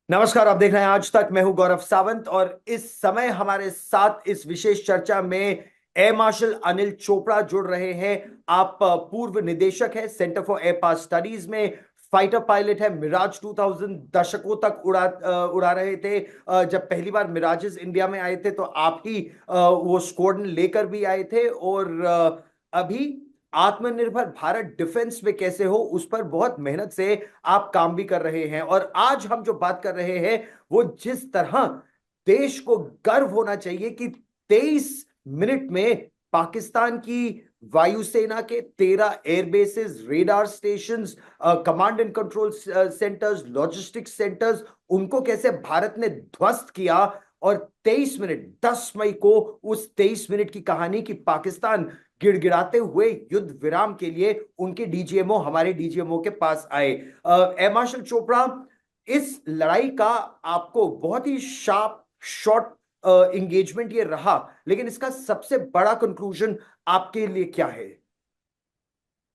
नमस्कार। आप देख रहे हैं आज तक। मैं हूं गौरव सावंत और इस समय हमारे साथ इस विशेष चर्चा में एयर मार्शल अनिल चोपड़ा जुड़ रहे हैं। आप पूर्व निदेशक हैं centre for air pass studies में। फाइटर पायलट है। मिराज 2000 दशकों तक उड़ा रहे थे। जब पहली बार मिराजेस इंडिया में आए थे तो आप ही वो स्क्वाड्रन लेकर भी आए थे। और अभी आत्मनिर्भर भारत डिफेंस में कैसे हो उस पर बहुत मेहनत से आप काम भी कर रहे हैं। और आज हम जो बात कर रहे हैं वो जिस तरह देश को गर्व होना चाहिए कि 23 मिनट में पाकिस्तान की वायुसेना के 13 airbases, radar stations, command and control centres, logistics centres, उनको कैसे भारत ने ध्वस्त किया। और 23 मिनट, 10 मई को उस 23 मिनट की कहानी की पाकिस्तान गिड़गिड़ाते हुए युद्ध विराम के लिए उनके डीजीएमओ हमारे डीजीएमओ के पास आए। एयर मार्शल चोपड़ा, इस लड़ाई का आपको बहुत ही शार्प शॉर्ट इंगेजमेंट ये रहा, लेकिन इसका सबसे बड़ा कंक्लूजन आपके लिए क्या है?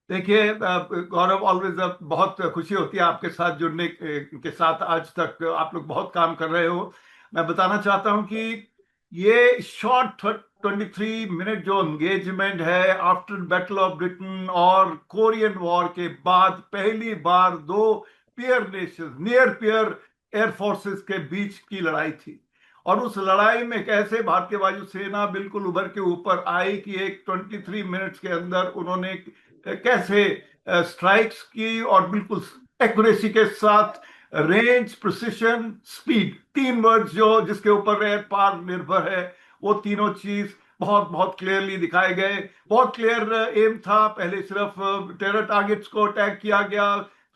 देखिए गौरव, ऑलवेज बहुत खुशी होती है आपके साथ जुड़ने के साथ। आज तक आप लोग बहुत काम कर रहे हो। मैं बताना चाहता हूं कि ये शॉर्ट 23 मिनट जो एंगेजमेंट है आफ्टर बैटल ऑफ ब्रिटेन और कोरियन वॉर के बाद पहली बार दो पियर नेशन, नियर पियर एयर फोर्सेस के बीच की लड़ाई थी। और उस लड़ाई में कैसे भारतीय वायुसेना बिल्कुल उभर के ऊपर आई कि एक 23 मिनट्स के अंदर उन्होंने कैसे स्ट्राइक्स की और बिल्कुल एक्यूरेसी के साथ रेंज, प्रिसिशन, स्पीड, तीन वर्ड्स जो जिसके ऊपर एयर पार निर्भर है, वो तीनों चीज बहुत बहुत क्लियरली दिखाए गए। बहुत क्लियर एम था। पहले सिर्फ टेरर टारगेट्स को अटैक किया गया।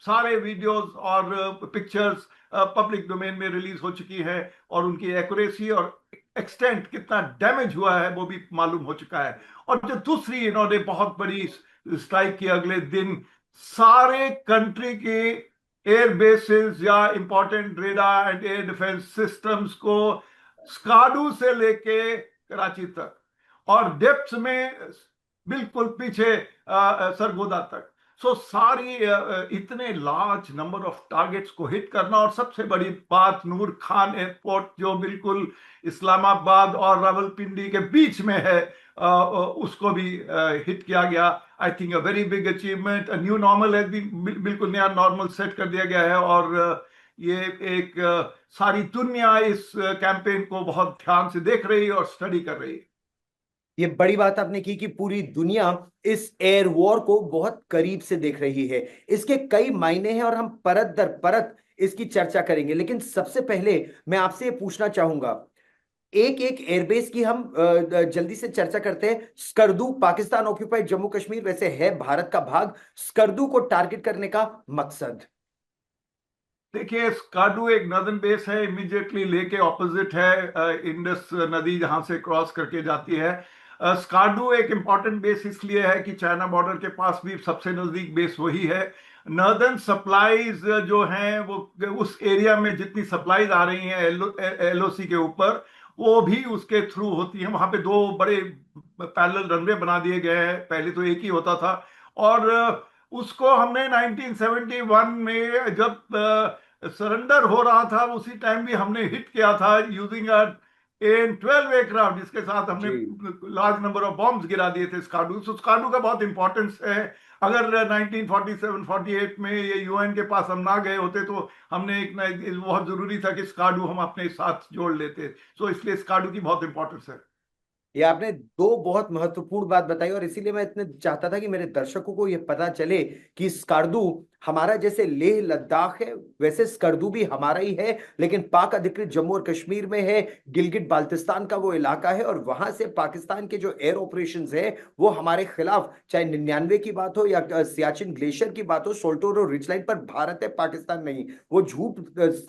सारे वीडियोस और पिक्चर्स पब्लिक डोमेन में रिलीज हो चुकी है और उनकी एक्यूरेसी और एक्सटेंट कितना डैमेज हुआ है वो भी मालूम हो चुका है। और जो दूसरी इन्होंने बहुत बड़ी स्ट्राइक की अगले दिन, सारे कंट्री के एयर बेसिस या important radar and air defence systems को स्काडू से लेके कराची तक और डेप्थ में बिल्कुल पीछे सरगोदा तक। सो सारी इतने लार्ज नंबर ऑफ टारगेट्स को हिट करना, और सबसे बड़ी बात नूर खान एयरपोर्ट जो बिल्कुल इस्लामाबाद और रावलपिंडी के बीच में है, उसको भी हिट किया गया। I think a very big achievement. New normal है, बिल्कुल नया नॉर्मल सेट कर दिया गया है। और ये एक सारी दुनिया इस कैंपेन को बहुत ध्यान से देख रही है और स्टडी कर रही है। ये बड़ी बात आपने की कि पूरी दुनिया इस एयर वॉर को बहुत करीब से देख रही है। इसके कई मायने हैं और हम परत दर परत इसकी चर्चा करेंगे, लेकिन सबसे पहले मैं आपसे ये पूछना चाहूंगा। एक एक एयरबेस की हम जल्दी से चर्चा करते हैं। स्कर्दू पाकिस्तान ऑक्यूपाइड जम्मू कश्मीर वैसे है भारत का भाग। स्कर्दू को टारगेट करने का मकसद? देखिए, स्काडू एक नर्दर्न बेस है, इमीडिएटली लेके ऑपोजिट है इंडस नदी जहां से क्रॉस करके जाती है। स्काडू एक इंपॉर्टेंट बेस इसलिए है कि चाइना बॉर्डर के पास भी सबसे नजदीक बेस वही है। नर्दर्न सप्लाईज जो हैं वो उस एरिया में जितनी सप्लाईज आ रही हैं एलओसी के ऊपर, वो भी उसके थ्रू होती हैं। वहां पे दो बड़े पैरेलल रनवे बना दिए गए हैं, पहले तो एक ही होता था। और उसको हमने 1971 में जब सरेंडर हो रहा था उसी टाइम भी हमने हिट किया था यूजिंग AN-12 एयरक्राफ्ट, जिसके साथ हमने जी। लार्ज नंबर ऑफ बॉम्ब्स गिरा दिए थे स्काडू। तो स्काडू का बहुत इंपॉर्टेंस है। अगर 1947-48 में ये यूएन के पास हम ना गए होते तो हमने बहुत जरूरी था कि स्काडू हम अपने साथ जोड़ लेते। तो इसलिए स्काडू की बहुत इंपॉर्टेंस है। ये आपने दो बहुत महत्वपूर्ण बात बताई और इसीलिए मैं इतने चाहता था कि मेरे दर्शकों को यह पता चले कि स्कार्दू हमारा जैसे लेह लद्दाख है वैसे स्कर्दू भी हमारा ही है, लेकिन पाक अधिकृत जम्मू और कश्मीर में है। गिलगिट बाल्टिस्तान का वो इलाका है और वहां से पाकिस्तान के जो एयर ऑपरेशंस है वो हमारे खिलाफ, चाहे 99 की बात हो या सियाचिन ग्लेशियर की बात हो, सोल्टोरो रिज लाइन पर भारत है, पाकिस्तान नहीं। वो झूठ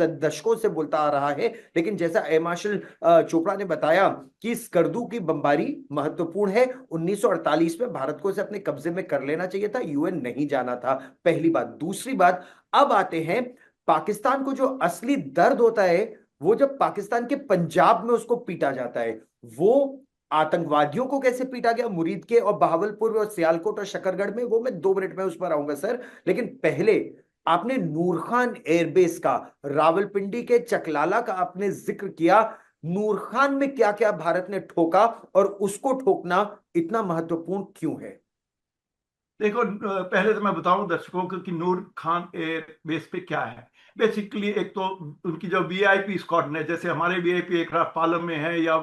दशकों से बोलता आ रहा है। लेकिन जैसा एयर मार्शल चोपड़ा ने बताया कि स्कर्दू की बमबारी महत्वपूर्ण है। 1948 में भारत को इसे अपने कब्जे में कर लेना चाहिए था, यूएन नहीं जाना था। पहली बात। दूसरी बात, अब आते हैं पाकिस्तान को जो असली दर्द होता है वो जब पाकिस्तान के पंजाब में उसको पीटा जाता है। वो आतंकवादियों को कैसे पीटा गया मुरीद के और बहावलपुर और सियालकोट और शकरगढ़ में, वो मैं 2 मिनट में उस पर आऊंगा सर। लेकिन पहले आपने नूर खान एयरबेस का, रावलपिंडी के चकलाला का आपने जिक्र किया। नूर खान में क्या क्या भारत ने ठोका और उसको ठोकना इतना महत्वपूर्ण क्यों है? देखो, पहले तो मैं बताऊं दर्शकों को कि नूर खान एयर बेस पे क्या है। बेसिकली एक तो उनकी जो वीआईपी स्क्वाड्रन है, जैसे हमारे वीआईपी एयरक्राफ्ट पालम में है, या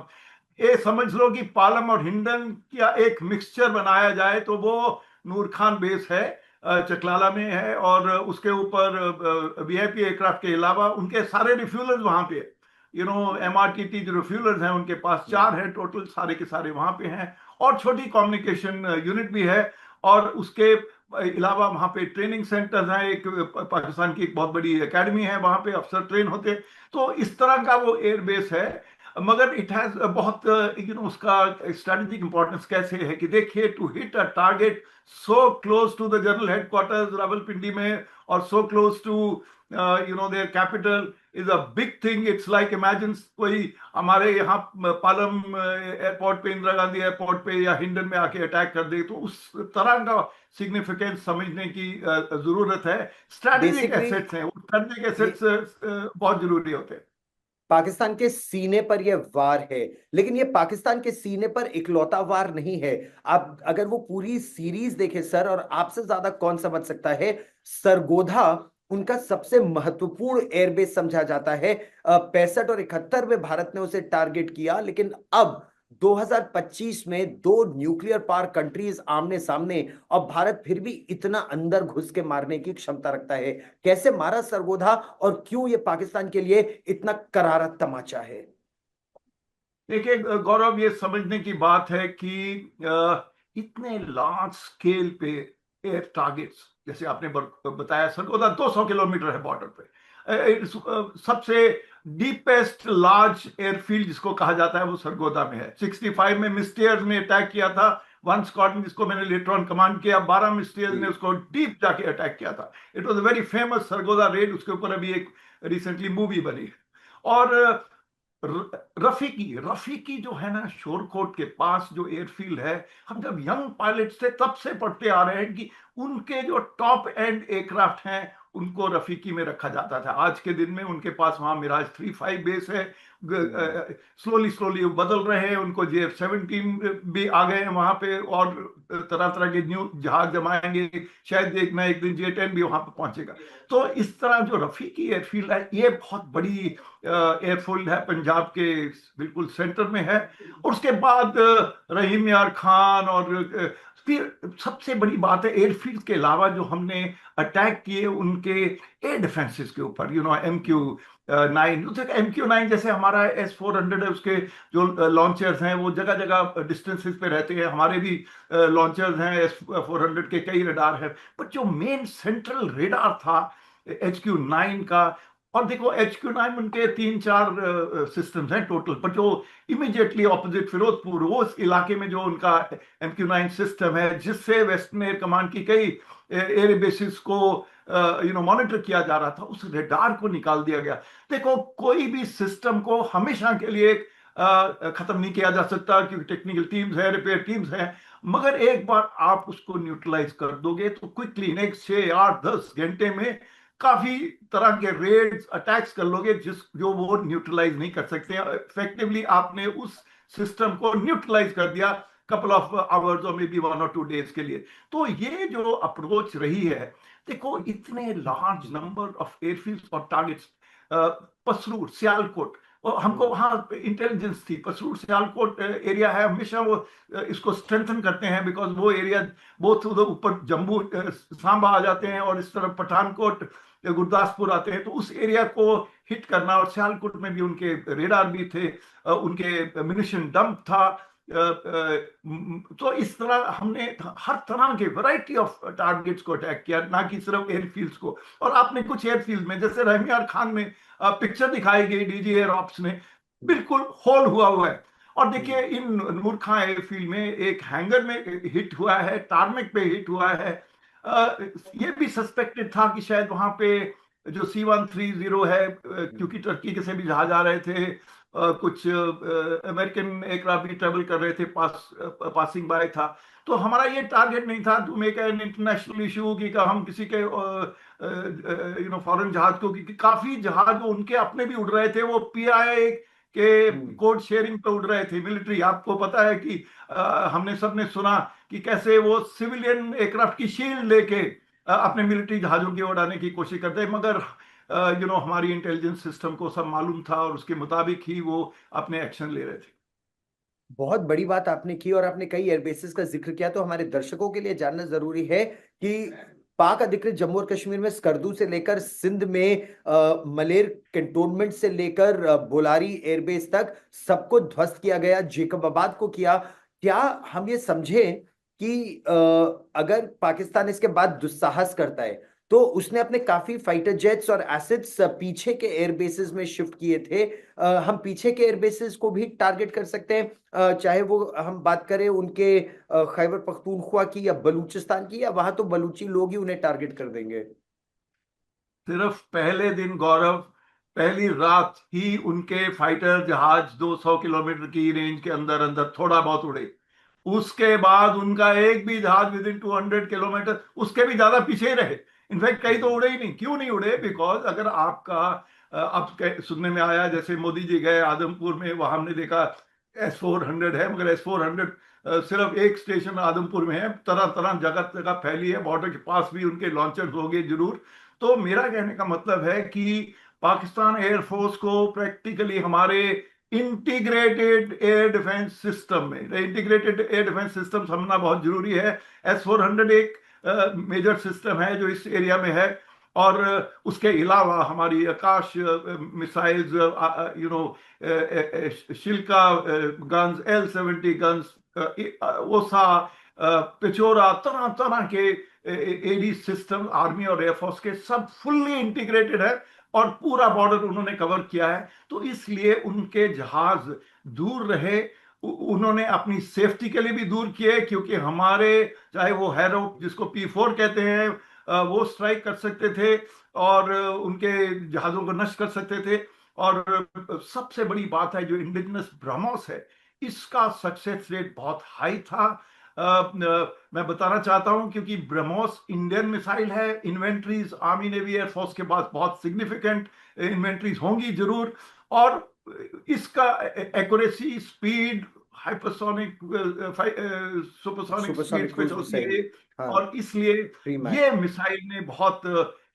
ये समझ लो कि पालम और हिंडन का एक मिक्सचर बनाया जाए तो वो नूर खान बेस है, चकलाला में है। और उसके ऊपर वीआईपी एयरक्राफ्ट के अलावा उनके सारे रिफ्यूलर्स वहां पे, एमआरटीटी जो रिफ्यूलर्स हैं उनके पास चार हैं टोटल, सारे के सारे वहां पे हैं। और छोटी कम्युनिकेशन यूनिट भी है। और उसके अलावा वहां पे ट्रेनिंग सेंटर्स हैं, एक पाकिस्तान की एक बहुत बड़ी एकेडमी है, वहां पे अफसर ट्रेन होते। तो इस तरह का वो एयरबेस है। मगर इट हैज बहुत उसका स्ट्रेटेजिक इंपॉर्टेंस कैसे है कि देखिए, to hit a target so close to the general headquarters Rawalpindi में, और so close to their capital is a big thing. It's like imagine कोई हमारे यहाँ पालम एयरपोर्ट पे, इंदिरा गांधी एयरपोर्ट पे या हिंडन में आके अटैक कर दे, तो उस तरह का सिग्निफिकेंस समझने की जरूरत है। स्ट्रैटेजिक बेसिकली एसेट्स हैं, वो स्ट्रैटेजिक ये एसेट्स बहुत जरूरी होते हैं। पाकिस्तान के सीने पर यह वार है, लेकिन ये पाकिस्तान के सीने पर इकलौता वार नहीं है। आप अगर वो पूरी सीरीज देखें सर, और आपसे ज्यादा कौन समझ सकता है, सरगोधा उनका सबसे महत्वपूर्ण एयरबेस समझा जाता है। 65 और 71 में भारत ने उसे टारगेट किया, लेकिन अब 2025 में दो न्यूक्लियर पावर कंट्रीज आमने सामने, और भारत फिर भी इतना अंदर घुस के मारने की क्षमता रखता है। कैसे मारा सरगोधा, और क्यों ये पाकिस्तान के लिए इतना करारा तमाचा है? देखिए गौरव, ये समझने की बात है कि इतने लार्ज स्केल पे एयर टारगेट्स, जैसे आपने बताया सरगोदा 200 किलोमीटर है बॉर्डर पे। सबसे डीपेस्ट लार्ज एयरफील्ड जिसको कहा जाता है वो सरगोदा में है। 65 में मिस्टियर्स ने अटैक किया था, वन स्क्वाड्रन जिसको मैंने लेटर ऑन कमांड किया। 12 मिस्टियर्स ने उसको डीप जाके अटैक किया था। It was a very famous Sargodha red, उसके ऊपर अभी एक रिसेंटली मूवी बनी है। और रफीकी रफीकी जो है ना, शोरकोट के पास जो एयरफील्ड है, हम जब यंग पायलट्स थे तब से पढ़ते आ रहे हैं कि उनके जो टॉप एंड एयरक्राफ्ट हैं उनको रफीकी में रखा जाता था। आज के दिन में उनके पास वहां मिराज 35 बेस है। स्लोली स्लोली बदल रहे हैं, उनको JF-17 भी आ गए हैं वहां पे, और तरह तरह के न्यू जहाज जमाएंगे। शायद एक ना एक दिन J-10 भी वहां पे पहुंचेगा। तो इस तरह जो रफीकी एयरफील्ड है, ये बहुत बड़ी एयरफील्ड है, पंजाब के बिल्कुल सेंटर में है। और उसके बाद रहीम यार खान, और फिर सबसे बड़ी बात है एयरफील्ड के अलावा जो हमने अटैक किए उनके एयर डिफेंसेस के ऊपर, MQ-9। MQ-9 जैसे हमारा S-400 है, उसके जो लॉन्चर्स हैं वो जगह जगह डिस्टेंसेस पे रहते हैं। हमारे भी लॉन्चर्स हैं, S-400 के कई रडार हैं। बट जो मेन सेंट्रल रेडार था HQ-9 का, और देखो HQ-9 उनके तीन चार सिस्टम्स हैं टोटल, पर जो इमीडिएटली ऑपोजिट फिरोजपुर वो उस इलाके में जो उनका MQ-9 सिस्टम है, जिससे वेस्टर्न एयर कमांड की कई एयर बेसिस को मॉनिटर किया जा रहा था, उस रेडार को निकाल दिया गया। देखो, कोई भी सिस्टम को हमेशा के लिए खत्म नहीं किया जा सकता, क्योंकि टेक्निकल टीम्स है, रिपेयर टीम्स हैं। मगर एक बार आप उसको न्यूट्रलाइज कर दोगे तो क्विकली नेक्स्ट 6 8 10 घंटे में काफी तरह के रेड्स अटैक्स कर लोगे, जो वो न्यूट्रलाइज नहीं कर सकते हैं। इफेक्टिवली आपने उस सिस्टम को न्यूट्रलाइज कर दिया कपल ऑफ आवर्स और मे बी 1 और 2 डेज के लिए। तो ये जो अप्रोच रही है, देखो इतने लार्ज नंबर ऑफ एयरफील्ड्स और टारगेट्स, पसरूर, सियालकोट, और हमको वहां इंटेलिजेंस थी, पसरूर सियालकोट एरिया है, हमेशा वो इसको स्ट्रेंथन करते हैं, बिकॉज वो एरिया बहुत उधर ऊपर जम्मू सांबा आ जाते हैं, और इस तरफ पठानकोट गुरदासपुर आते हैं। तो उस एरिया को हिट करना, और सियालकोट में भी उनके रेडार भी थे, उनके म्यूनिशन डंप था। तो इस तरह हमने हर तरह के वैरायटी ऑफ टारगेट्स को अटैक किया, ना कि सिर्फ एयरफील्ड्स को। और आपने कुछ एयरफील्ड में, जैसे रहमियार खान में पिक्चर दिखाई गई डीजी एयर ऑप्स में, बिल्कुल होल हुआ है। और देखिए इन नूर खान एयरफील्ड में एक हैंगर में हिट हुआ है, टारमेक पे हिट हुआ है। ये भी सस्पेक्टेड था कि शायद वहां पे जो C-130 है, क्योंकि टर्की के से भी जहाज आ रहे थे, कुछ अमेरिकन एयरक्राफ्ट भी ट्रेवल कर रहे थे, पासिंग बाय था। तो हमारा ये टारगेट नहीं था to make an international issue कि हम किसी के फॉरेन जहाज को, क्योंकि काफी जहाज उनके अपने भी उड़ रहे थे, वो PIA के कोड शेयरिंग पे उड़ रहे थे मिलिट्री। आपको पता है कि हमने सबने सुना कि कैसे वो सिविलियन एयरक्राफ्ट की शील्ड लेके अपने मिलिट्री जहाजों की उड़ाने की कोशिश करते हैं, मगर हमारी इंटेलिजेंस सिस्टम को सब मालूम था और उसके मुताबिक ही वो अपने एक्शन ले रहे थे। बहुत बड़ी बात आपने की और आपने कई एयरबेसेस का जिक्र किया, तो हमारे दर्शकों के लिए जानना जरूरी है कि पाक अधिकृत जम्मू और कश्मीर में स्कर्दू से लेकर सिंध में मलेर कैंटोनमेंट से लेकर बोलारी एयरबेस तक सबको ध्वस्त किया गया, जेकबाबाद को किया। क्या हम ये समझें कि अगर पाकिस्तान इसके बाद दुस्साहस करता है तो उसने अपने काफी फाइटर जेट्स और एसिड्स पीछे के एयरबेसेस में शिफ्ट किए थे, हम पीछे के एयरबेसेस को भी टारगेट कर सकते हैं, चाहे वो हम बात करें उनके खैबर पख्तूनख्वा की या बलूचिस्तान की, या वहां तो बलूची लोग ही उन्हें टारगेट कर देंगे? सिर्फ पहले दिन गौरव, पहली रात ही उनके फाइटर जहाज 200 किलोमीटर की रेंज के अंदर अंदर थोड़ा बहुत उड़े। उसके बाद उनका एक भी जहाज विद इन 200 किलोमीटर, उसके भी ज्यादा पीछे ही रहे। इनफैक्ट कई तो उड़े ही नहीं। क्यों नहीं उड़े? बिकॉज अगर आपका अब सुनने में आया जैसे मोदी जी गए आदमपुर में, वहां हमने देखा S-400 है, मगर S-400 सिर्फ एक स्टेशन आदमपुर में है, तरह तरह जगह जगह फैली है, बॉर्डर के पास भी उनके लॉन्चर्स होंगे जरूर। तो मेरा कहने का मतलब है कि पाकिस्तान एयरफोर्स को प्रैक्टिकली हमारे इंटीग्रेटेड एयर डिफेंस सिस्टम में, इंटीग्रेटेड एयर डिफेंस सिस्टम समझना बहुत जरूरी है। S-400 एक मेजर सिस्टम है जो इस एरिया में है, और उसके अलावा हमारी Akash missiles, Shilka guns, L-70 guns, Osa, Pechora, तरह तरह के एडी सिस्टम आर्मी और एयरफोर्स के सब फुल्ली इंटीग्रेटेड है, और पूरा बॉर्डर उन्होंने कवर किया है। तो इसलिए उनके जहाज दूर रहे, उन्होंने अपनी सेफ्टी के लिए भी दूर किए, क्योंकि हमारे चाहे वो हैरो जिसको P-4 कहते हैं, वो स्ट्राइक कर सकते थे और उनके जहाजों को नष्ट कर सकते थे। और सबसे बड़ी बात है जो इंडिजिनस ब्रह्मोस है, इसका सक्सेस रेट बहुत हाई था। मैं बताना चाहता हूं, क्योंकि ब्रह्मोस इंडियन मिसाइल है, इन्वेंट्रीज आर्मी नेवी एयरफोर्स के पास बहुत सिग्निफिकेंट इन्वेंट्रीज होंगी जरूर, और इसका accuracy, speed, hypersonic, supersonic supersonic speed पे क्रूज चलती मिसाइल। है। हाँ। और इसलिए प्री मैक। ये मिसाइल ने बहुत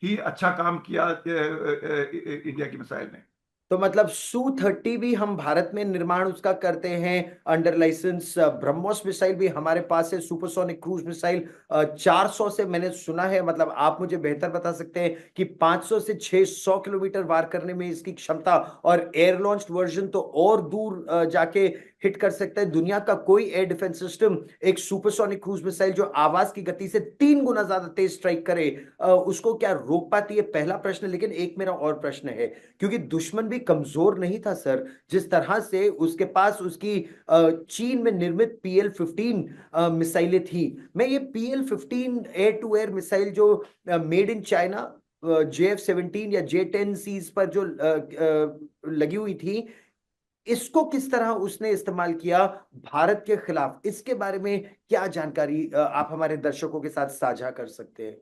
ही अच्छा काम किया, इंडिया की मिसाइल ने। तो मतलब Su-30 भी हम भारत में निर्माण उसका करते हैं अंडर लाइसेंस, ब्रह्मोस मिसाइल भी हमारे पास है, सुपरसोनिक क्रूज मिसाइल 400 से मैंने सुना है, मतलब आप मुझे बेहतर बता सकते हैं कि 500 से 600 किलोमीटर वार करने में इसकी क्षमता, और एयर लॉन्च्ड वर्जन तो और दूर जाके हिट कर सकता है। दुनिया का कोई एयर डिफेंस सिस्टम एक सुपरसोनिक क्रूज मिसाइल जो आवाज की गति से 3 गुना ज्यादा तेज स्ट्राइक करे उसको क्या रोक पाती है? पहला प्रश्न। लेकिन एक मेरा और प्रश्न है, क्योंकि दुश्मन भी कमजोर नहीं था सर, जिस तरह से उसके पास उसकी चीन में निर्मित PL-15 मिसाइलें थी। मैं ये PL-15 air to air missile जो मेड इन चाइना JF-17 या J-10Cs पर जो लगी हुई थी, इसको किस तरह उसने इस्तेमाल किया भारत के खिलाफ, इसके बारे में क्या जानकारी आप हमारे दर्शकों के साथ साझा कर सकते हैं?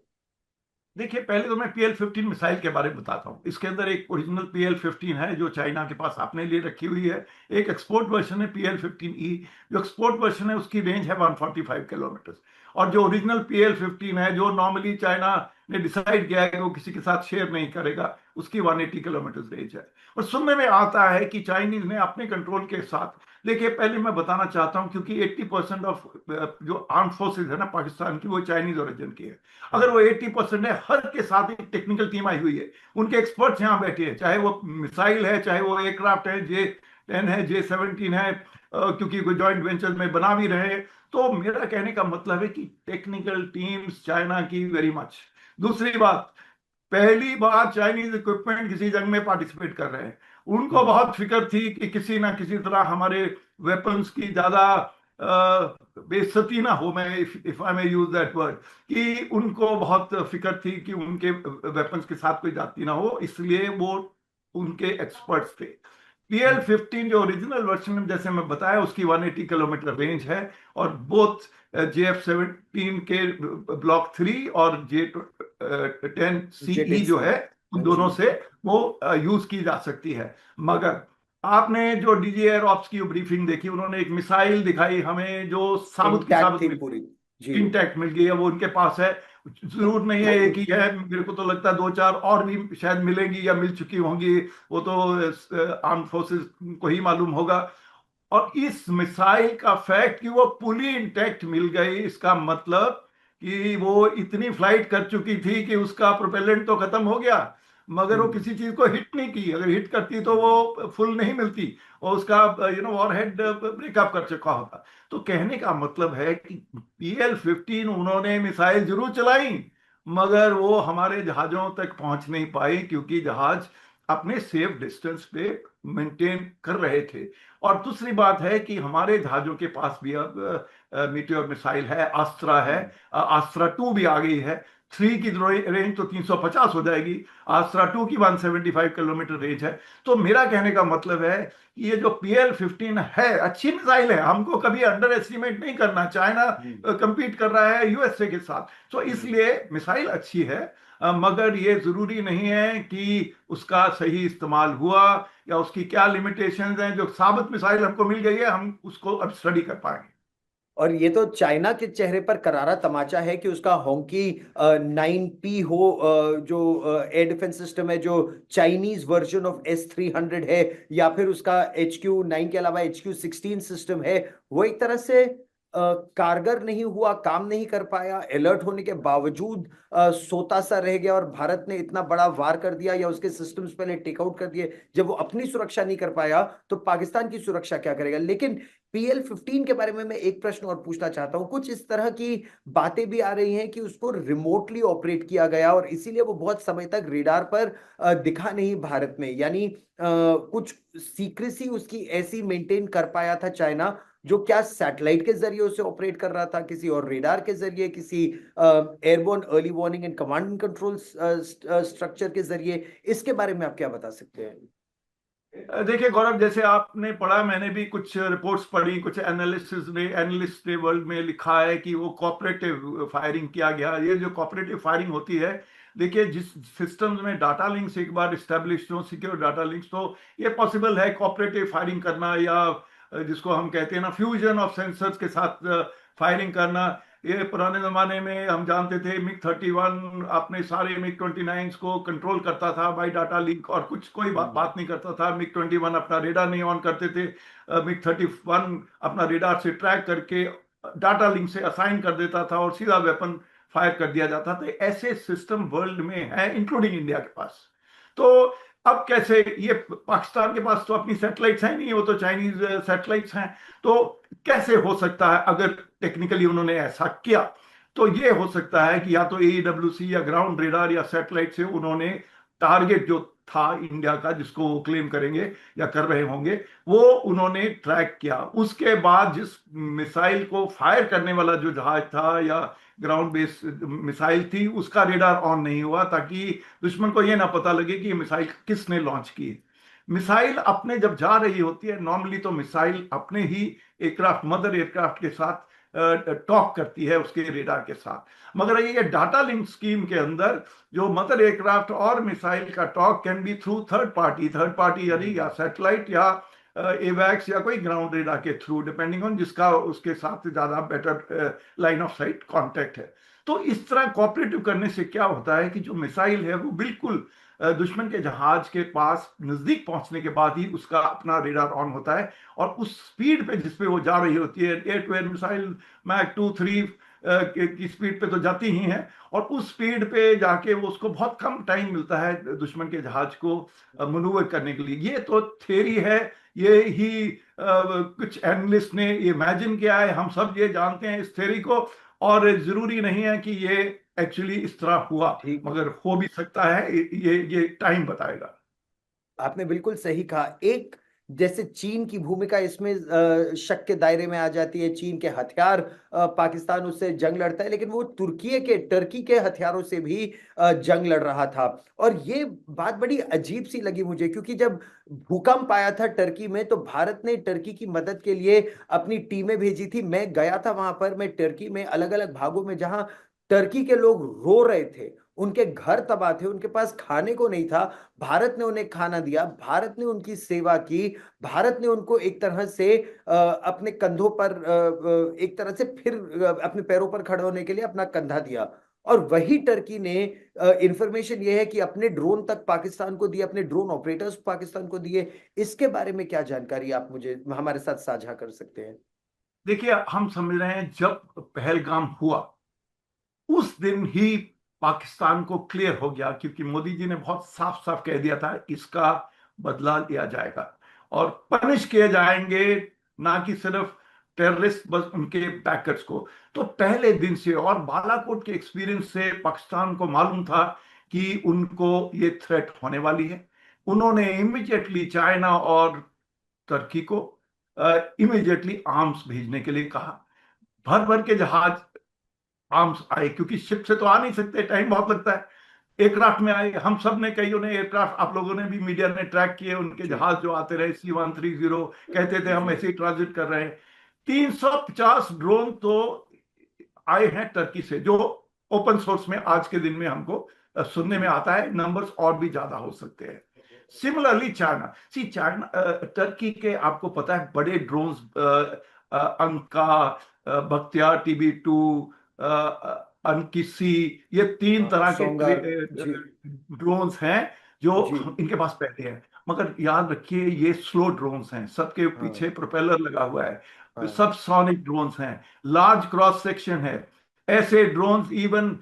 देखिए, पहले तो मैं PL-15 मिसाइल के बारे में बताता हूँ। इसके अंदर एक ओरिजिनल PL-15 है जो चाइना के पास अपने लिए रखी हुई है। एक एक्सपोर्ट वर्जन है PL-15E। जो एक्सपोर्ट वर्जन है उसकी रेंज है 145 किलोमीटर, और जो ओरिजिनल PL-15 है जो नॉर्मली चाइना ने डिसाइड किया है कि वो किसी के साथ शेयर नहीं करेगा, उसकी 180 किलोमीटर रेंज है। और सुनने में आता है कि चाइनीज ने अपने कंट्रोल के साथ, देखिए पहले मैं बताना चाहता हूं, क्योंकि 80% ऑफ जो आर्म फोर्सेज है ना पाकिस्तान की, वो चाइनीज ओरिजिन की है। अगर वो 80% है, हर के साथ एक टेक्निकल टीम आई हुई है, उनके एक्सपर्ट्स यहाँ बैठे हैं, चाहे वो मिसाइल है, चाहे वो एयरक्राफ्ट है, J-10 है, J-17 है, क्योंकि कोई जॉइंट वेंचर में बना भी रहे हैं। तो मेरा कहने का मतलब है कि टेक्निकल टीम्स चाइना की वेरी मच। दूसरी बात, पहली बार चाइनीज इक्विपमेंट किसी जंग में पार्टिसिपेट कर रहे हैं, उनको बहुत फिक्र थी कि किसी ना किसी तरह हमारे वेपन्स की ज्यादा बेइज्जती ना हो, मैं if I may use that word, कि उनको बहुत फिक्र थी कि उनके वेपन्स के साथ कोई जाती ना हो, इसलिए वो उनके एक्सपर्ट्स थे। PL-15 जो ओरिजिनल वर्जन में जैसे मैं बताया उसकी 180 किलोमीटर रेंज है, और बोथ JF-17 के ब्लॉक 3 और J10CE जेटेक्स जो थी। है, उन हाँ दोनों जी। से वो यूज की जा सकती है। मगर आपने जो डीजी एयर ऑप्स की ब्रीफिंग देखी, उन्होंने एक मिसाइल दिखाई हमें जो साबुत की इंटैक्ट साबुत थी मिल, पूरी। जी। इंटैक्ट मिल गई है, वो उनके पास है। जरूर नहीं है एक ही है, मेरे को तो लगता है दो चार और भी शायद मिलेंगी या मिल चुकी होंगी, वो तो आर्म फोर्सेस को ही मालूम होगा। और इस मिसाइल का फैक्ट कि वो पुली इंटैक्ट मिल गई, इसका मतलब कि वो इतनी फ्लाइट कर चुकी थी कि उसका प्रोपेलेंट तो खत्म हो गया, मगर वो हम्म। किसी चीज को हिट नहीं की। अगर हिट करती तो वो फुल नहीं मिलती, और उसका वॉरहेड ब्रेकअप कर चुका होता। तो कहने का मतलब है कि PL-15 उन्होंने मिसाइल जरूर चलाई, मगर वो हमारे जहाजों तक पहुंच नहीं पाई, क्योंकि जहाज अपने सेफ डिस्टेंस पे मेंटेन कर रहे थे। और दूसरी बात है कि हमारे जहाजों के पास भी अब मीटियोर मिसाइल है, अस्त्रा है, अस्त्रा 2 भी आ गई है। 3 की रेंज तो 350 हो जाएगी, अस्त्रा 2 की 175 किलोमीटर रेंज है। तो मेरा कहने का मतलब है कि ये जो PL-15 है अच्छी मिसाइल है, हमको कभी अंडर एस्टिमेट नहीं करना। चाइना हम्म। कंपीट कर रहा है USA के साथ, तो हम्म। इसलिए मिसाइल अच्छी है। मगर ये जरूरी नहीं है कि उसका सही इस्तेमाल हुआ, या उसकी क्या लिमिटेशंस हैं। जो साबित मिसाइल हमको मिल गई है, हम उसको अब स्टडी कर पाएंगे। और ये तो चाइना के चेहरे पर करारा तमाचा है कि उसका होंकी 9P हो, जो एयर डिफेंस सिस्टम है, जो चाइनीज वर्जन ऑफ S-300 है, या फिर उसका HQ-9 के अलावा HQ-16 सिस्टम है, वो एक तरह से कारगर नहीं हुआ, काम नहीं कर पाया, अलर्ट होने के बावजूद सोता सा रह गया, और भारत ने इतना बड़ा वार कर दिया या उसके सिस्टम्स पहले टेक आउट कर दिए। जब वो अपनी सुरक्षा नहीं कर पाया तो पाकिस्तान की सुरक्षा क्या करेगा? लेकिन PL-15 के बारे में मैं एक प्रश्न और पूछना चाहता हूं। कुछ इस तरह की बातें भी आ रही हैं कि उसको रिमोटली ऑपरेट किया गया और इसीलिए वो बहुत समय तक रेडार पर दिखा नहीं भारत में, यानी कुछ सीक्रेसी उसकी ऐसी मेंटेन कर पाया था चाइना, जो क्या सैटेलाइट के जरिए उसे ऑपरेट कर रहा था, किसी और रेडार के जरिए, किसी airborne early warning and command and control structure के जरिए। इसके बारे में आप क्या बता सकते हैं? देखिए गौरव, जैसे आपने पढ़ा, मैंने भी कुछ रिपोर्ट्स पढ़ी, कुछ एनालिस्ट ने वर्ल्ड में लिखा है कि वो कॉपरेटिव फायरिंग किया गया। ये जो कॉपरेटिव फायरिंग होती है, देखिए जिस सिस्टम्स में डाटा लिंक्स एक बार इस्टेब्लिश हो, सिक्योर डाटा लिंक्स, तो ये पॉसिबल है कॉपरेटिव फायरिंग करना, या जिसको हम कहते हैं ना फ्यूजन ऑफ सेंसर्स के साथ फायरिंग करना। ये पुराने जमाने में हम जानते थे MiG-31 अपने सारे MiG-29 को कंट्रोल करता था बाय डाटा लिंक, और कुछ कोई बात नहीं करता था। MiG-21 अपना रेडार नहीं ऑन करते थे, MiG-31 अपना रेडार से ट्रैक करके डाटा लिंक से असाइन कर देता था और सीधा वेपन फायर कर दिया जाता था। ऐसे सिस्टम वर्ल्ड में है, इंक्लूडिंग इंडिया के पास। तो अब कैसे, ये पाकिस्तान के पास तो अपनी सैटेलाइट्स हैं नहीं, वो तो चाइनीज सैटेलाइट्स हैं। तो कैसे हो सकता है अगर टेक्निकली उन्होंने ऐसा किया? तो ये हो सकता है कि या तो AEWC या ग्राउंड रेडार या सैटेलाइट से उन्होंने टारगेट जो था इंडिया का, जिसको वो क्लेम करेंगे या कर रहे होंगे, वो उन्होंने ट्रैक किया। उसके बाद जिस मिसाइल को फायर करने वाला जो जहाज था या ग्राउंड बेस्ड मिसाइल थी, उसका रेडार ऑन नहीं हुआ, ताकि दुश्मन को यह ना पता लगे कि ये मिसाइल किसने लॉन्च की। मिसाइल अपने जब जा रही होती है, नॉर्मली तो मिसाइल अपने ही एयरक्राफ्ट, मदर एयरक्राफ्ट के साथ टॉक करती है, उसके रेडार के साथ। मगर ये डाटा लिंक स्कीम के अंदर जो मदर एयरक्राफ्ट और मिसाइल का talk can be through third party यानी या सैटेलाइट या एवैक्स या कोई ग्राउंड रेडार के थ्रू, डिपेंडिंग ऑन जिसका उसके साथ ज्यादा better line of site contact है। तो इस तरह कोऑपरेटिव करने से क्या होता है कि जो मिसाइल है वो बिल्कुल दुश्मन के जहाज के पास नजदीक पहुंचने के बाद ही उसका अपना रेडार ऑन होता है, और उस स्पीड पे जिसपे वो जा रही होती है, air to air missile Mach 2-3 की स्पीड पे तो जाती ही है, और उस स्पीड पे जाके वो उसको बहुत कम टाइम मिलता है दुश्मन के जहाज को मनूवर करने के लिए। ये तो थ्योरी है, ये ही कुछ एनालिस्ट ने इमेजिन किया है, हम सब ये जानते हैं इस थ्योरी को, और जरूरी नहीं है कि ये एक्चुअली इस तरह हुआ, ठीक। मगर हो भी सकता है। ये टाइम बताएगा। आपने बिल्कुल सही कहा। एक जैसे चीन की भूमिका इसमें शक के दायरे में आ जाती है। चीन के हथियार, पाकिस्तान उससे जंग लड़ता है, लेकिन वो टर्की के हथियारों से भी जंग लड़ रहा था। और ये बात बड़ी अजीब सी लगी मुझे, क्योंकि जब भूकंप आया था टर्की में तो भारत ने टर्की की मदद के लिए अपनी टीमें भेजी थी। मैं गया था वहां पर, मैं टर्की में अलग अलग भागों में जहां टर्की के लोग रो रहे थे, उनके घर तबाह थे, उनके पास खाने को नहीं था, भारत ने उन्हें खाना दिया, भारत ने उनकी सेवा की, भारत ने उनको एक तरह से अपने कंधों पर एक तरह से फिर अपने पैरों पर खड़े होने के लिए अपना कंधा दिया। और वही टर्की ने इंफॉर्मेशन ये है कि अपने ड्रोन तक पाकिस्तान को दिए, अपने ड्रोन ऑपरेटर्स पाकिस्तान को दिए। इसके बारे में क्या जानकारी आप मुझे हमारे साथ साझा कर सकते हैं? देखिए, हम समझ रहे हैं जब पहलगाम हुआ उस दिन ही पाकिस्तान को क्लियर हो गया, क्योंकि मोदी जी ने बहुत साफ साफ कह दिया था इसका बदला लिया जाएगा और पनिश किए जाएंगे, ना कि सिर्फ टेररिस्ट, बस उनके बैकर्स को। तो पहले दिन से और बालाकोट के एक्सपीरियंस से पाकिस्तान को मालूम था कि उनको ये थ्रेट होने वाली है। उन्होंने इमीडिएटली चाइना और तुर्की को इमीडिएटली आर्म्स भेजने के लिए कहा। भर भर के जहाज आर्म्स आए, क्योंकि शिप से तो आ नहीं सकते, टाइम बहुत लगता है। एयरक्राफ्ट में आए, हम सब ने, कईयों ने एयरक्राफ्ट, आप लोगों ने भी मीडिया ने ट्रैक किए, उनके जी जहाज जो आते रहे C-130, कहते थे हम ऐसे ही ट्रांजिट कर रहे हैं। 350 ड्रोन तो आए हैं टर्की से, जो ओपन सोर्स में आज के दिन में हमको सुनने में आता है। नंबर्स और भी ज्यादा हो सकते हैं। सिमिलरली चाइना, चाइना, टर्की के आपको पता है बड़े ड्रोन्स, अंका, बख्तियार TB2, अनकिसी, ये तीन तरह के सोंगार। जी ड्रोन्स हैं जो जी। इनके पास पहले हैं। मगर याद रखिए ये स्लो ड्रोन्स हैं, सबके हाँ पीछे प्रोपेलर लगा हुआ है, हाँ। सब सोनिक ड्रोन्स हैं, लार्ज क्रॉस सेक्शन है। ऐसे ड्रोन्स इवन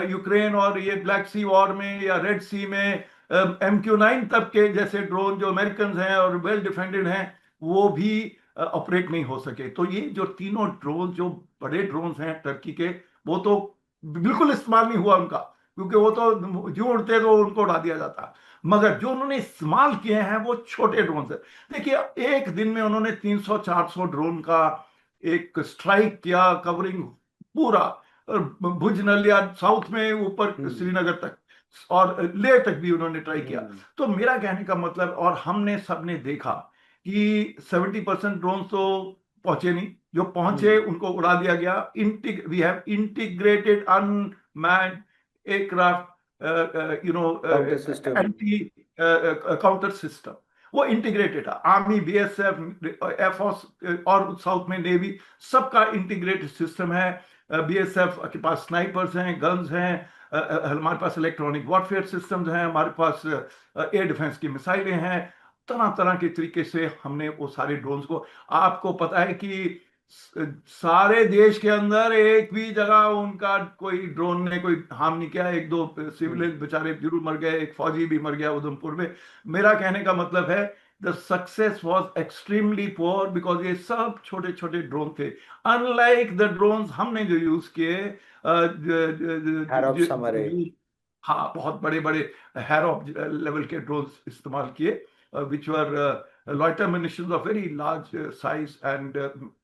यूक्रेन और ये ब्लैक सी वॉर में या रेड सी में MQ-9 तक के जैसे ड्रोन जो अमेरिकन हैं और वेल डिफेंडेड हैं, वो भी ऑपरेट नहीं हो सके। तो ये जो तीनों ड्रोन, जो बड़े ड्रोन्स हैं टर्की के, वो तो बिल्कुल इस्तेमाल नहीं हुआ उनका, क्योंकि वो तो जो उड़ते तो उनको उड़ा दिया जाता। मगर जो उन्होंने इस्तेमाल किए हैं वो छोटे ड्रोन है। देखिए, एक दिन में उन्होंने 300-400 ड्रोन का एक स्ट्राइक किया, कवरिंग पूरा भुज नलिया साउथ में ऊपर हम्म श्रीनगर तक, और लेह तक भी उन्होंने ट्राई किया। हम्म तो मेरा कहने का मतलब, और हमने सबने देखा कि 70% ड्रोन तो पहुंचे नहीं, जो पहुंचे हम्म। उनको उड़ा दिया गया। We have integrated unmanned aircraft, counter system. Anti counter system, वो इंटीग्रेटेड है। आर्मी, BSF, एयरफोर्स और साउथ में नेवी, सबका इंटीग्रेटेड सिस्टम है। BSF के पास स्नाइपर्स हैं, गन्स हैं, हमारे पास इलेक्ट्रॉनिक वॉरफेयर सिस्टम्स हैं, हमारे पास एयर डिफेंस की मिसाइलें हैं। तरह तरह के तरीके से हमने वो सारे ड्रोन्स को, आपको पता है कि सारे देश के अंदर एक भी जगह उनका कोई ड्रोन ने कोई हार्म नहीं किया। एक दो सिविलियन बेचारे जरूर मर गए, एक फौजी भी मर गया उधमपुर में। मेरा कहने का मतलब है the success was extremely poor, because ये सब छोटे छोटे ड्रोन थे। अनलाइक द ड्रोन्स हमने जो यूज किए, हैरोप्स हमारे। हाँ, बहुत बड़े बड़े हैरोप लेवल के ड्रोन्स इस्तेमाल किए, which were loiter ministries of very large size, and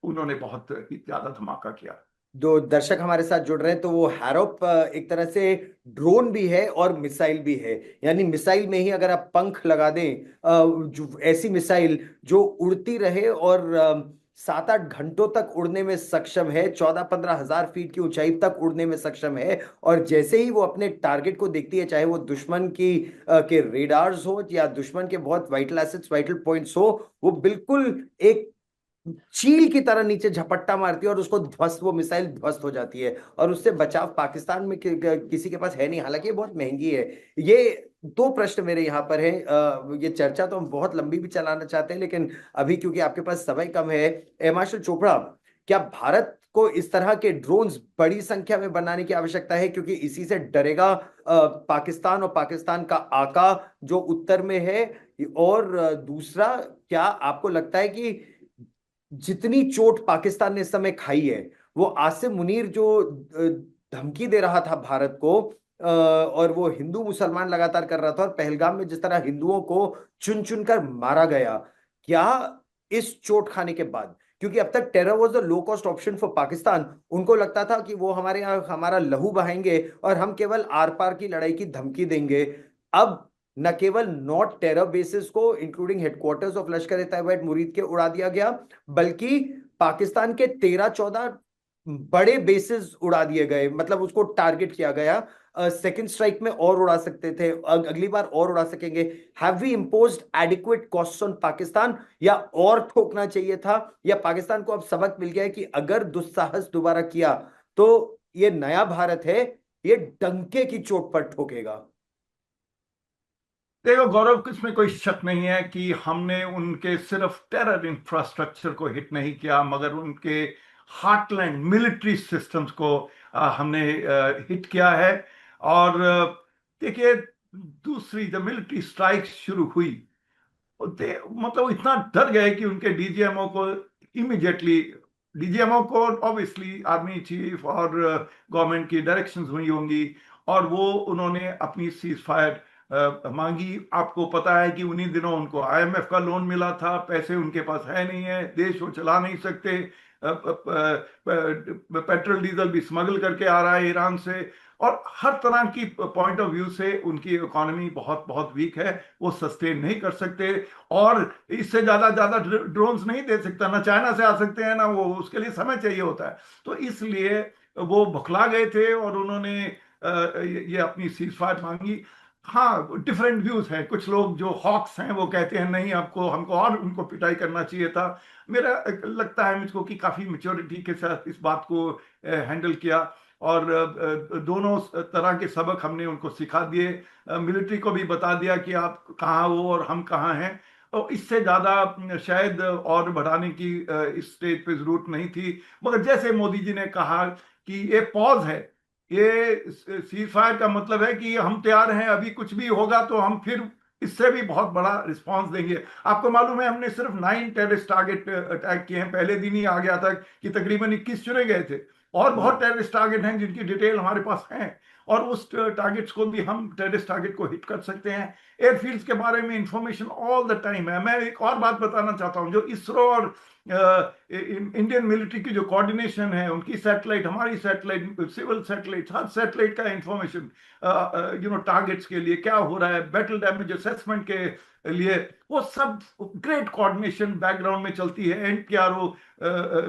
उन्होंने बहुत ज्यादा धमाका किया। जो दर्शक हमारे साथ जुड़ रहे हैं, तो वो हैरोप एक तरह से ड्रोन भी है और मिसाइल भी है। यानी मिसाइल में ही अगर आप पंख लगा दें, जो ऐसी मिसाइल जो उड़ती रहे और 7-8 घंटों तक उड़ने में सक्षम है, 14-15 हजार फीट की ऊंचाई तक उड़ने में सक्षम है। और जैसे ही वो अपने टारगेट को देखती है, चाहे वो दुश्मन की के रेडार्स हो या दुश्मन के बहुत वाइटल एसेट्स, वाइटल पॉइंट्स हो, वो बिल्कुल एक चील की तरह नीचे झपट्टा मारती है और उसको ध्वस्त, वो मिसाइल ध्वस्त हो जाती है। और उससे बचाव पाकिस्तान में किसी के पास है नहीं, हालांकि ये बहुत महंगी है। ये दो प्रश्न मेरे यहाँ पर है। ये चर्चा तो हम बहुत लंबी भी चलाना चाहते हैं, लेकिन अभी क्योंकि आपके पास समय कम है, मार्शल चोपड़ा, क्या भारत को इस तरह के ड्रोन्स बड़ी संख्या में बनाने की आवश्यकता है, क्योंकि इसी से डरेगा पाकिस्तान और पाकिस्तान का आका जो उत्तर में है? और दूसरा, क्या आपको लगता है कि जितनी चोट पाकिस्तान ने इस समय खाई है, वो आसिम मुनीर जो धमकी दे रहा था भारत को, और वो हिंदू मुसलमान लगातार कर रहा था, और पहलगाम में जिस तरह हिंदुओं को चुन चुन कर मारा गया, क्या इस चोट खाने के बाद, क्योंकि अब तक terror was the low cost option for Pakistan, उनको लगता था कि वो हमारे यहाँ हमारा लहू बहाएंगे और हम केवल आर पार की लड़ाई की धमकी देंगे। अब न केवल नॉट टेरर बेसिस को इंक्लूडिंग हेडक्वार्टर्स ऑफ लश्कर ए तैयबा मुरीद के उड़ा दिया गया, बल्कि पाकिस्तान के 13-14 बड़े बेसिस उड़ा दिए गए, मतलब उसको टारगेट किया गया। सेकंड स्ट्राइक में और उड़ा सकते थे, अगली बार और उड़ा सकेंगे। Have we imposed adequate cost on Pakistan, या और ठोकना चाहिए था, या पाकिस्तान को अब सबक मिल गया है कि अगर दुस्साहस दोबारा किया तो ये नया भारत है, ये डंके की चोट पर ठोकेगा। देखो गौरव, इसमें कोई शक नहीं है कि हमने उनके सिर्फ टेरर इंफ्रास्ट्रक्चर को हिट नहीं किया, मगर उनके हार्टलैंड मिलिट्री सिस्टम्स को हमने हिट किया है। और देखिए, दूसरी जब मिलिट्री स्ट्राइक शुरू हुई, मतलब इतना डर गए कि उनके डीजीएमओ को इमीडिएटली, डीजीएमओ को ऑब्वियसली आर्मी चीफ और गवर्नमेंट की डायरेक्शंस हुई होंगी, और वो उन्होंने अपनी सीज फायर मांगी। आपको पता है कि उन्हीं दिनों उनको आईएमएफ का लोन मिला था, पैसे उनके पास है नहीं है, देश वो चला नहीं सकते, पेट्रोल डीजल भी स्मगल करके आ रहा है ईरान से, और हर तरह की पॉइंट ऑफ व्यू से उनकी इकोनॉमी बहुत बहुत वीक है, वो सस्टेन नहीं कर सकते। और इससे ज्यादा ज्यादा ड्रोन्स नहीं दे सकता, ना चाइना से आ सकते हैं ना, वो उसके लिए समय चाहिए होता है। तो इसलिए वो बौखला गए थे और उन्होंने ये अपनी सीज फायर मांगी। हाँ, डिफरेंट व्यूज हैं। कुछ लोग जो हॉक्स हैं वो कहते हैं नहीं, आपको हमको और उनको पिटाई करना चाहिए था। मेरा लगता है मुझको कि काफी मेच्योरिटी के साथ इस बात को हैंडल किया, और दोनों तरह के सबक हमने उनको सिखा दिए। मिलिट्री को भी बता दिया कि आप कहाँ हो और हम कहाँ हैं, और इससे ज्यादा शायद और बढ़ाने की इस स्टेज पे जरूरत नहीं थी। मगर जैसे मोदी जी ने कहा कि ये पॉज है, ये सीज फायर का मतलब है कि हम तैयार हैं, अभी कुछ भी होगा तो हम फिर इससे भी बहुत बड़ा रिस्पांस देंगे। आपको मालूम है, हमने सिर्फ 9 टेररिस्ट टारगेट अटैक किए हैं, पहले दिन ही आ गया था कि तकरीबन 21 चुने गए थे, और बहुत टेररिस्ट टारगेट हैं जिनकी डिटेल हमारे पास है, और उस टारगेट्स को भी हम टेररिस्ट टारगेट को हिट कर सकते हैं। एयरफील्ड्स के बारे में इंफॉर्मेशन ऑल द टाइम है। मैं एक और बात बताना चाहता हूं, जो इसरो और इंडियन मिलिट्री की जो कोऑर्डिनेशन है, उनकी सैटेलाइट, हमारी सैटेलाइट, सिविल सैटेलाइट, हर सैटेलाइट का इंफॉर्मेशन टारगेट्स के लिए क्या हो रहा है, बैटल डैमेज असेसमेंट के लिए, वो सब ग्रेट कोऑर्डिनेशन बैकग्राउंड में चलती है। एनपीआरओ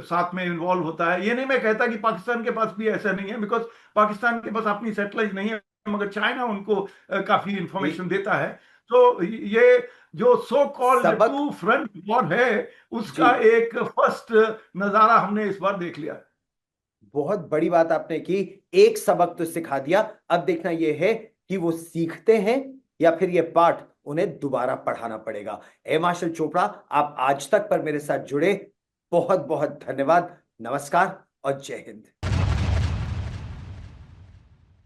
साथ में इन्वॉल्व होता है। ये नहीं मैं कहता कि पाकिस्तान के पास भी ऐसा नहीं है, बिकॉज पाकिस्तान के पास अपनी सैटेलाइट नहीं है, मगर चाइना उनको काफी इंफॉर्मेशन देता है। तो ये जो सो कॉल्ड सबक। टू फ्रंट वॉर है, जी, उसका एक फर्स्ट नजारा हमने इस बार देख लिया। बहुत बड़ी बात आपने की। एक सबक तो सिखा दिया, अब देखना यह है कि वो सीखते हैं या फिर ये पाठ उन्हें दोबारा पढ़ाना पड़ेगा। ए मार्शल चोपड़ा, आप आज तक पर मेरे साथ जुड़े, बहुत बहुत धन्यवाद। नमस्कार और जय हिंद।